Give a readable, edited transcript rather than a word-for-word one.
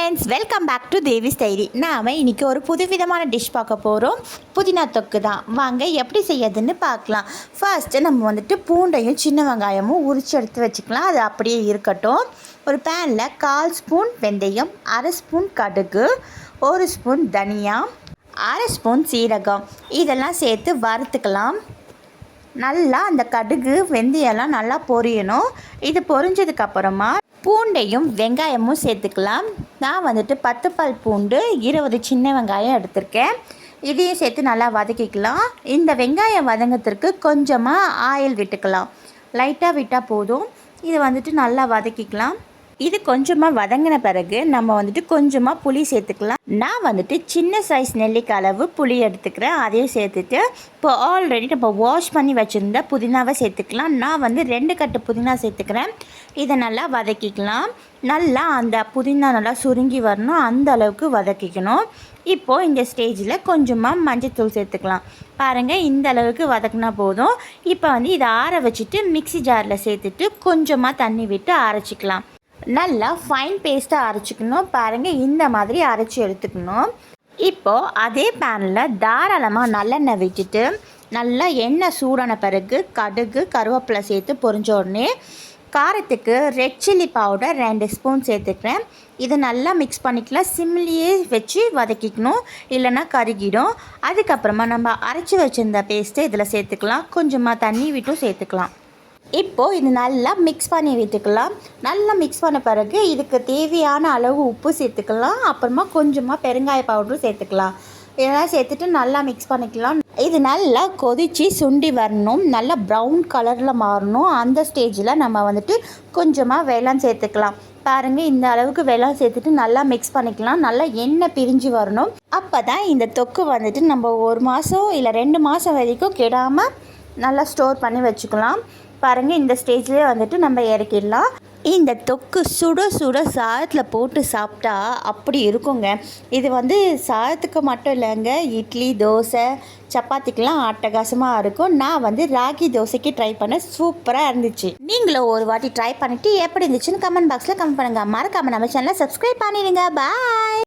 Friends, welcome back to Devi's diary. நாம் இன்றைக்கி ஒரு புதுவிதமான டிஷ் பார்க்க போகிறோம். புதினா தொக்கு தான். வாங்க எப்படி செய்யறதுன்னு பார்க்கலாம். ஃபர்ஸ்ட்டு நம்ம வந்துட்டு பூண்டையும் சின்ன வெங்காயமும் உரித்து எடுத்து வச்சுக்கலாம். அது அப்படியே இருக்கட்டும். ஒரு பேனில் 1/4 ஸ்பூன் வெந்தயம், 1/2 ஸ்பூன் கடுகு, 1 ஸ்பூன் தனியா, 1/2 ஸ்பூன் சீரகம் இதெல்லாம் சேர்த்து வறுத்துக்கலாம். நல்லா அந்த கடுகு வெந்தயம்லாம் நல்லா பொரியணும். இது பொரிஞ்சதுக்கப்புறமா பூண்டையும் வெங்காயமும் சேர்த்துக்கலாம். நான் வந்துட்டு 10 பல் பூண்டு, 20 சின்ன வெங்காயம் எடுத்திருக்கேன். இதையும் சேர்த்து நல்லா வதக்கிக்கலாம். இந்த வெங்காயம் வதங்கிறதுக்கு கொஞ்சமாக ஆயில் விட்டுக்கலாம். லைட்டாக விட்டால் போதும். இது வந்துட்டு நல்லா வதக்கிக்கலாம். இது கொஞ்சமாக வதங்கின பிறகு நம்ம வந்துட்டு கொஞ்சமாக புளி சேர்த்துக்கலாம். நான் வந்துட்டு சின்ன சைஸ் நெல்லிக்காய் அளவு புளி எடுத்துக்கிறேன். அதையும் சேர்த்துட்டு இப்போ ஆல்ரெடி நம்ம வாஷ் பண்ணி வச்சுருந்த புதினாவை சேர்த்துக்கலாம். நான் வந்து 2 கட்டு புதினா சேர்த்துக்கிறேன். இதை நல்லா வதக்கிக்கலாம். நல்லா அந்த புதினா நல்லா சுருங்கி வரணும், அந்த அளவுக்கு வதக்கிக்கணும். இப்போது இந்த ஸ்டேஜில் கொஞ்சமாக மஞ்சள்தூள் சேர்த்துக்கலாம். பாருங்கள், இந்த அளவுக்கு வதக்கினா போதும். இப்போ வந்து இதை ஆற வச்சுட்டு மிக்ஸி ஜாரில் சேர்த்துட்டு கொஞ்சமாக தண்ணி விட்டு அரைச்சிக்கலாம். நல்லா ஃபைன் பேஸ்ட்டாக அரைச்சிக்கணும். பாருங்கள், இந்த மாதிரி அரைச்சி எடுத்துக்கணும். இப்போது அதே பேனில் தாராளமாக நல்லெண்ணெய் விட்டுட்டு நல்லா எண்ணெய் சூடான பிறகு கடுகு கருவேப்பிலை சேர்த்து பொரிஞ்ச உடனே காரத்துக்கு ரெட் சில்லி பவுடர் 2 ஸ்பூன் சேர்த்துக்கிறேன். இதை நல்லா மிக்ஸ் பண்ணிக்கலாம். சிம்லேயே வச்சு வதக்கிக்கணும், இல்லைன்னா கருகிடும். அதுக்கப்புறமா நம்ம அரைச்சி வச்சுருந்த பேஸ்ட்டு இதில் சேர்த்துக்கலாம். கொஞ்சமாக தண்ணி விட்டும் சேர்த்துக்கலாம். இப்போது இது நல்லா மிக்ஸ் பண்ணி விட்டுக்கலாம். நல்லா மிக்ஸ் பண்ண பிறகு இதுக்கு தேவையான அளவு உப்பு சேர்த்துக்கலாம். அப்புறமா கொஞ்சமாக பெருங்காய பவுடரும் சேர்த்துக்கலாம். இதெல்லாம் சேர்த்துட்டு நல்லா மிக்ஸ் பண்ணிக்கலாம். இது நல்லா கொதித்து சுண்டி வரணும், நல்லா ப்ரௌன் கலரில் மாறணும். அந்த ஸ்டேஜில் நம்ம வந்துட்டு கொஞ்சமாக வெல்லம் சேர்த்துக்கலாம். பாருங்கள், இந்த அளவுக்கு வெல்லம் சேர்த்துட்டு நல்லா மிக்ஸ் பண்ணிக்கலாம். நல்லா எண்ணெய் பிரிஞ்சு வரணும். அப்போ தான் இந்த தொக்கு வந்துட்டு நம்ம 1 மாதம் இல்லை 2 மாதம் வரைக்கும் கெடாமல் நல்லா ஸ்டோர் பண்ணி வச்சுக்கலாம். பாருங்கள், இந்த ஸ்டேஜ்லேயே வந்துட்டு நம்ம இறக்கிடலாம். இந்த தொக்கு சுட சுட சாதத்தில் போட்டு சாப்பிட்டா அப்படி இருக்குங்க. இது வந்து சாதத்துக்கு மட்டும் இல்லைங்க, இட்லி தோசை சப்பாத்திக்கெலாம் அட்டகாசமாக இருக்கும். நான் வந்து ராகி தோசைக்கு ட்ரை பண்ண சூப்பராக இருந்துச்சு. நீங்களும் ஒரு வாட்டி ட்ரை பண்ணிவிட்டு எப்படி இருந்துச்சுன்னு கமெண்ட் பாக்ஸில் கமெண்ட் பண்ணுங்கள். மறக்காமல் நம்ம சேனலை சப்ஸ்கிரைப் பண்ணிடுங்க. பாய்.